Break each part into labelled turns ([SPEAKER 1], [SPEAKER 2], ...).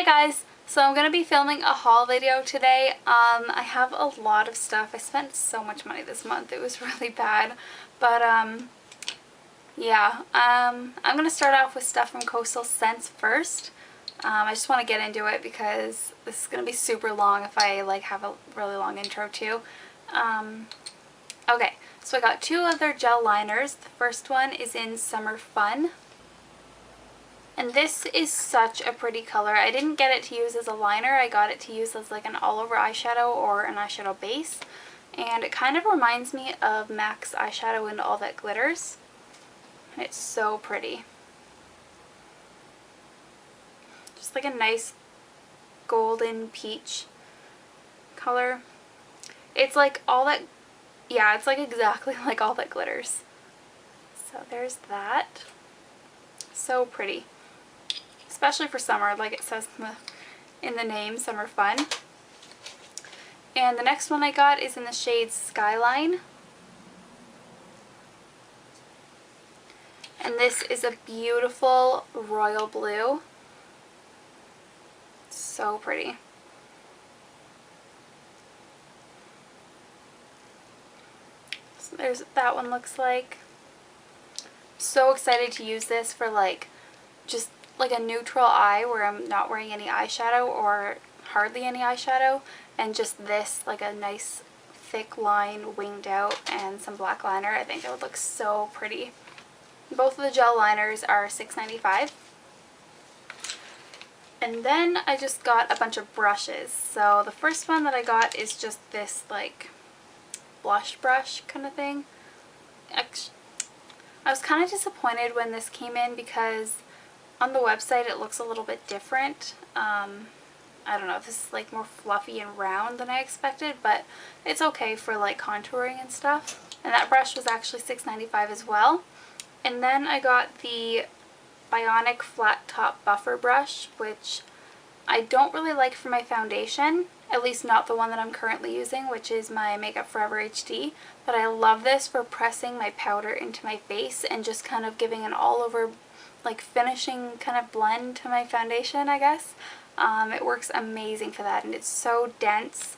[SPEAKER 1] Hey guys, so I'm going to be filming a haul video today. I have a lot of stuff. I spent so much money this month. It was really bad. But yeah, I'm going to start off with stuff from Coastal Scents first. I just want to get into it because this is going to be super long if I have a really long intro too. Okay, so I got two other gel liners. The first one is in Summer Fun. And this is such a pretty color. I didn't get it to use as a liner. I got it to use as like an all-over eyeshadow or an eyeshadow base. And it kind of reminds me of MAC's eyeshadow in All That Glitters. It's so pretty. Just like a nice golden peach color. It's like all that, yeah, it's like exactly like All That Glitters. So there's that. So pretty. Especially for summer, like it says in the name, Summer Fun. And the next one I got is in the shade Skyline. And this is a beautiful royal blue. So pretty. So there's what that one looks like. So excited to use this for just like a neutral eye where I'm not wearing any eyeshadow or hardly any eyeshadow, and just this like a nice thick line winged out and some black liner. I think it would look so pretty. Both of the gel liners are $6.95. And then I just got a bunch of brushes. So the first one that I got is just this like blush brush kind of thing. I was kind of disappointed when this came in because on the website it looks a little bit different. I don't know if this is like more fluffy and round than I expected, but it's okay for like contouring and stuff. And that brush was actually $6.95 as well. And then I got the Bionic Flat Top Buffer Brush, which I don't really like for my foundation, at least not the one that I'm currently using, which is my Makeup Forever HD, but I love this for pressing my powder into my face and just kind of giving an all over like finishing kind of blend to my foundation, I guess. It works amazing for that, and it's so dense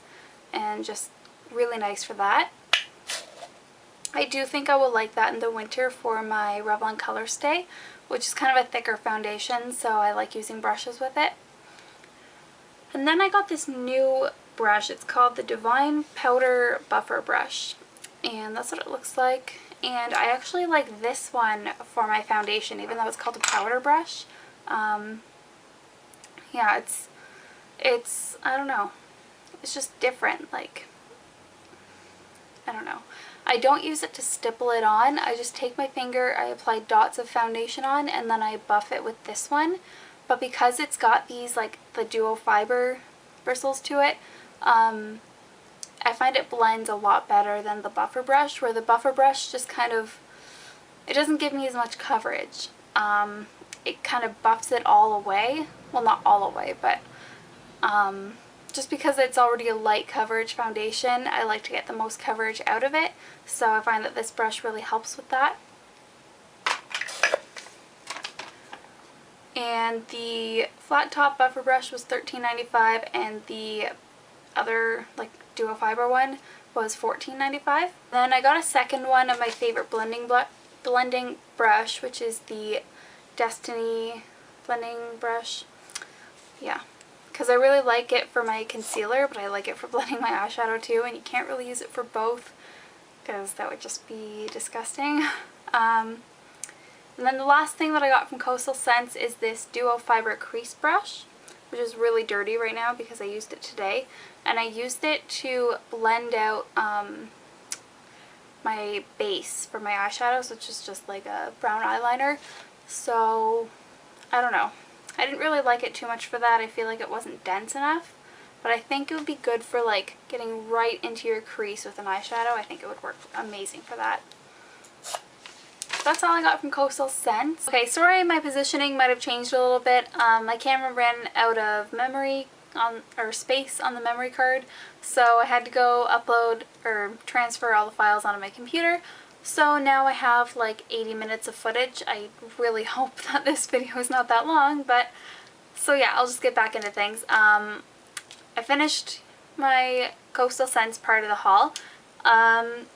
[SPEAKER 1] and just really nice for that. I do think I will like that in the winter for my Revlon Color Stay, which is kind of a thicker foundation, so I like using brushes with it. And then I got this new brush. It's called the Divine Powder Buffer Brush, and that's what it looks like. And I actually like this one for my foundation, even though it's called a powder brush. Yeah, it's I don't know, it's just different. Like, I don't know. I don't use it to stipple it on. I just take my finger, I apply dots of foundation on, and then I buff it with this one. But because it's got these like the duo fiber bristles to it, I find it blends a lot better than the buffer brush, where the buffer brush just kind of, it doesn't give me as much coverage. It kind of buffs it all away. Well, not all away, but just because it's already a light coverage foundation, I like to get the most coverage out of it. So I find that this brush really helps with that. And the flat top buffer brush was $13.95, and the other like duo fiber one was $14.95. Then I got a second one of my favorite blending brush, which is the Destiny blending brush. Yeah, because I really like it for my concealer, but I like it for blending my eyeshadow too, and you can't really use it for both because that would just be disgusting. And then the last thing that I got from Coastal Scents is this Duo Fiber Crease Brush, which is really dirty right now because I used it today. And I used it to blend out my base for my eyeshadows, which is just like a brown eyeliner. So, I don't know. I didn't really like it too much for that. I feel like it wasn't dense enough. But I think it would be good for like getting right into your crease with an eyeshadow. I think it would work amazing for that. That's all I got from Coastal Scents. Okay, sorry my positioning might have changed a little bit. My camera ran out of memory or space on the memory card, so I had to go upload or transfer all the files onto my computer. So now I have like 80 minutes of footage. I really hope that this video is not that long, but So yeah, I'll just get back into things. I finished my Coastal Scents part of the haul.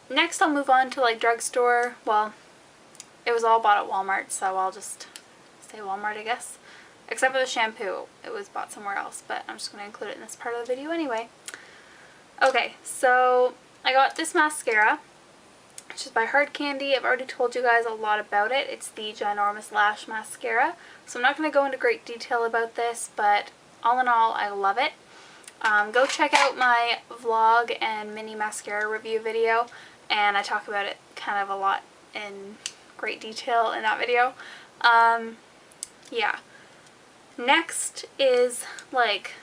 [SPEAKER 1] Next I'll move on to like drugstore. Well, it was all bought at Walmart, so I'll just say Walmart, I guess. Except for the shampoo. It was bought somewhere else, but I'm just going to include it in this part of the video anyway. Okay, so I got this mascara, which is by Hard Candy. I've already told you guys a lot about it. It's the Ginormous Lash Mascara. So I'm not going to go into great detail about this, but all in all, I love it. Go check out my vlog and mini mascara review video, and I talk about it kind of a lot in great detail in that video. Yeah. Next is like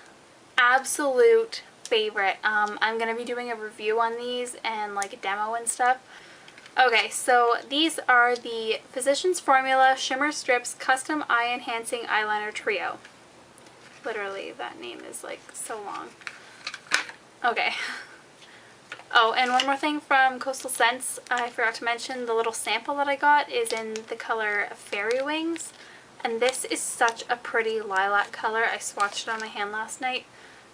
[SPEAKER 1] absolute favorite. I'm going to be doing a review on these and like a demo and stuff. Okay, so these are the Physicians Formula Shimmer Strips Custom Eye Enhancing Eyeliner Trio. Literally, that name is like so long. Okay. Oh, and one more thing from Coastal Scents, I forgot to mention, the little sample that I got is in the color Fairy Wings. And this is such a pretty lilac color. I swatched it on my hand last night.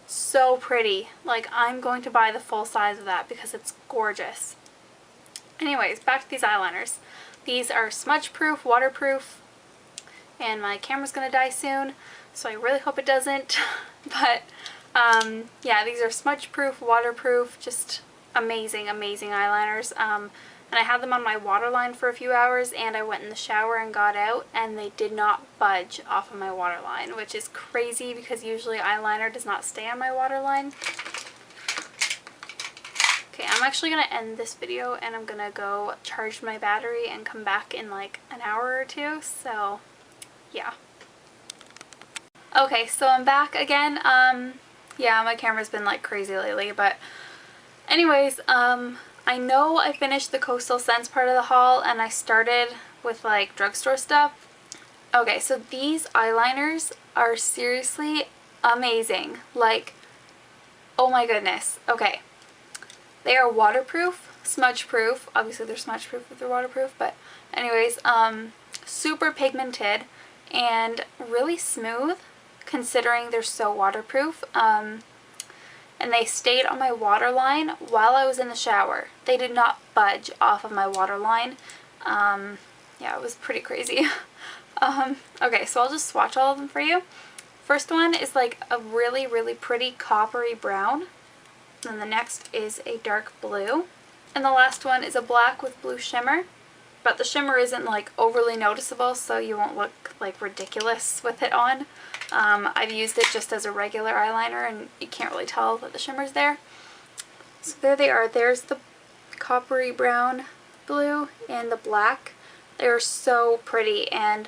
[SPEAKER 1] So pretty. Like, I'm going to buy the full size of that because it's gorgeous. Anyways, back to these eyeliners. These are smudge proof, waterproof, and my camera's gonna die soon, so I really hope it doesn't. But yeah, these are smudge proof, waterproof, just amazing, amazing eyeliners. And I had them on my waterline for a few hours, and I went in the shower and got out, and they did not budge off of my waterline, which is crazy because usually eyeliner does not stay on my waterline. Okay, I'm actually going to end this video and I'm going to go charge my battery and come back in like an hour or two, so yeah. Okay, so I'm back again. Yeah, my camera's been like crazy lately, but anyways, I know I finished the Coastal Scents part of the haul and I started with like drugstore stuff. Okay, so these eyeliners are seriously amazing. Like, oh my goodness. Okay. They are waterproof, smudge proof. Obviously they're smudge proof if they're waterproof, but anyways, super pigmented and really smooth considering they're so waterproof. And they stayed on my waterline while I was in the shower. They did not budge off of my waterline. Yeah, it was pretty crazy. Okay, so I'll just swatch all of them for you. First one is like a really, really pretty coppery brown. And then the next is a dark blue. And the last one is a black with blue shimmer. But the shimmer isn't like overly noticeable, so you won't look like ridiculous with it on. I've used it just as a regular eyeliner and you can't really tell that the shimmer's there. So there they are. There's the coppery brown blue and the black. They're so pretty, and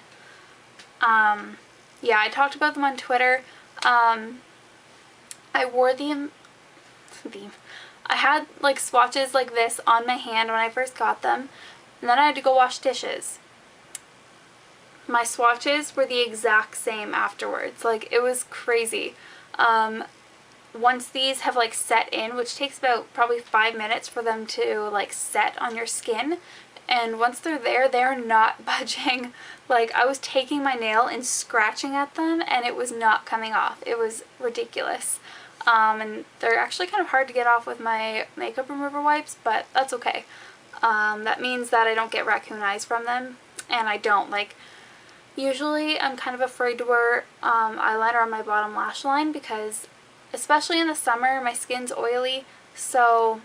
[SPEAKER 1] yeah, I talked about them on Twitter. I wore them. I had like swatches like this on my hand when I first got them, and then I had to go wash dishes. My swatches were the exact same afterwards. Like, it was crazy. Once these have like set in, which takes about probably 5 minutes for them to like set on your skin, and once they're there, they're not budging. Like, I was taking my nail and scratching at them and it was not coming off. It was ridiculous. And they're actually kind of hard to get off with my makeup remover wipes, but that's okay. That means that I don't get raccoon eyes from them, and I don't. Like, usually I'm kind of afraid to wear eyeliner on my bottom lash line because, especially in the summer, my skin's oily, so,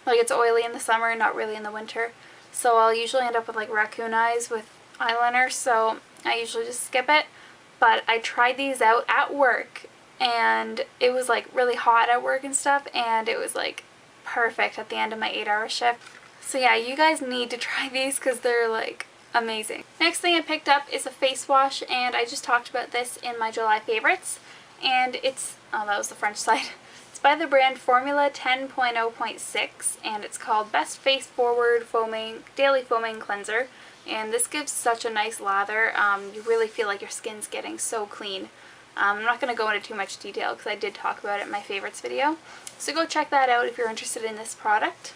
[SPEAKER 1] like, it's oily in the summer, not really in the winter, so I'll usually end up with like raccoon eyes with eyeliner, so I usually just skip it. But I tried these out at work, and it was like really hot at work and stuff, and it was like perfect at the end of my 8-hour shift. So yeah, you guys need to try these because they're like amazing. Next thing I picked up is a face wash, and I just talked about this in my July favorites, and it's, oh, that was the French side. It's by the brand Formula 10.0.6, and it's called Best Face Forward Foaming Daily Foaming Cleanser, and this gives such a nice lather. You really feel like your skin's getting so clean. I'm not going to go into too much detail because I did talk about it in my favorites video, so go check that out if you're interested in this product.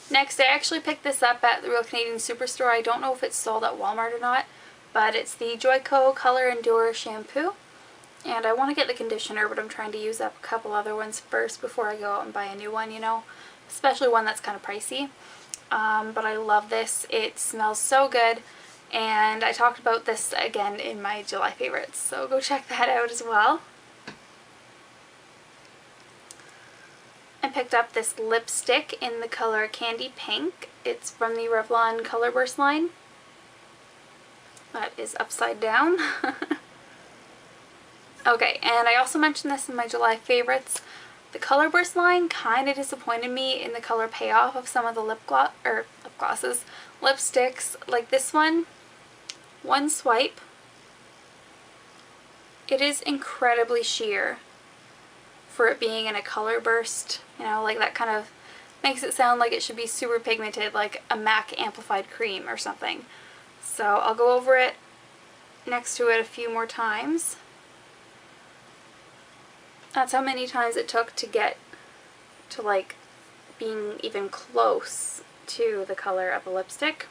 [SPEAKER 1] Next, I actually picked this up at the Real Canadian Superstore. I don't know if it's sold at Walmart or not, but it's the Joico Color Endure Shampoo. And I want to get the conditioner, but I'm trying to use up a couple other ones first before I go out and buy a new one, you know, especially one that's kind of pricey. But I love this. It smells so good, and I talked about this again in my July favorites, so go check that out as well. I picked up this lipstick in the color Candy Pink. It's from the Revlon Color Burst line. That is upside down. Okay, and I also mentioned this in my July favorites. The Color Burst line kind of disappointed me in the color payoff of some of the lipsticks. Like this one swipe, it is incredibly sheer for it being in a Color Burst, you know, like that kind of makes it sound like it should be super pigmented, like a MAC amplified cream or something. So I'll go over it next to it a few more times. That's how many times it took to get to like being even close to the color of a lipstick.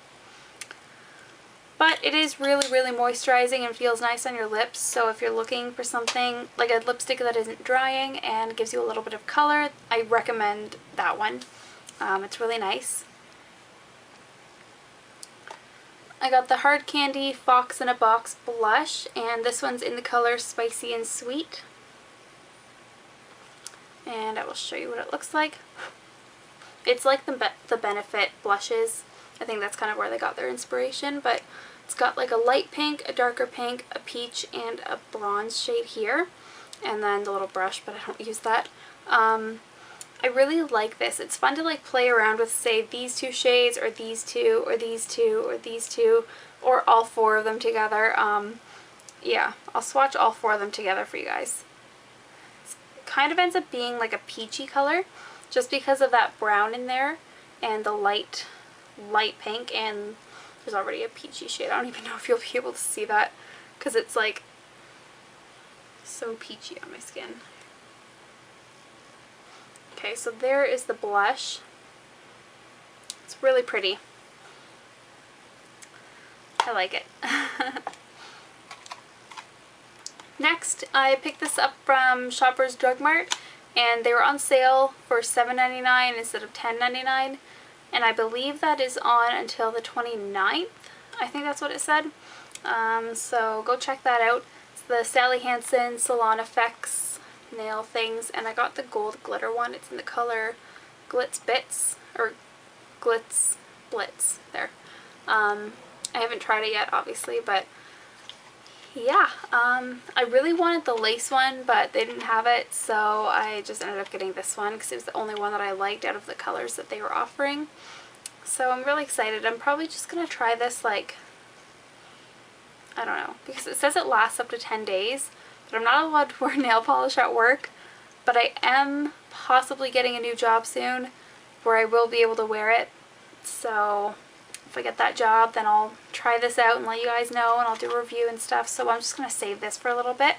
[SPEAKER 1] But it is really, really moisturizing and feels nice on your lips. So if you're looking for something like a lipstick that isn't drying and gives you a little bit of color, I recommend that one. It's really nice. I got the Hard Candy Fox in a Box blush, and this one's in the color Spicy and Sweet. And I will show you what it looks like. It's like the Benefit blushes. I think that's kind of where they got their inspiration, but it's got like a light pink, a darker pink, a peach, and a bronze shade here. And then the little brush, but I don't use that. I really like this. It's fun to like play around with, say, these two shades, or these two, or these two, or these two, or all four of them together. Yeah, I'll swatch all four of them together for you guys. Kind of ends up being like a peachy color just because of that brown in there and the light pink, and there's already a peachy shade. I don't even know if you'll be able to see that because it's like so peachy on my skin. Okay, so there is the blush. It's really pretty. I like it. Next, I picked this up from Shoppers Drug Mart, and they were on sale for $7.99 instead of $10.99, and I believe that is on until the 29th. I think that's what it said. So go check that out. It's the Sally Hansen Salon Effects nail things, and I got the gold glitter one. It's in the color Glitz Bits, or Glitz Blitz. There. I haven't tried it yet, obviously, but yeah, I really wanted the lace one, but they didn't have it, so I just ended up getting this one because it was the only one that I liked out of the colors that they were offering. So I'm really excited. I'm probably just going to try this, like, I don't know, because it says it lasts up to 10 days, but I'm not allowed to wear nail polish at work, but I am possibly getting a new job soon where I will be able to wear it. So if I get that job, then I'll try this out and let you guys know, and I'll do a review and stuff. So I'm just going to save this for a little bit.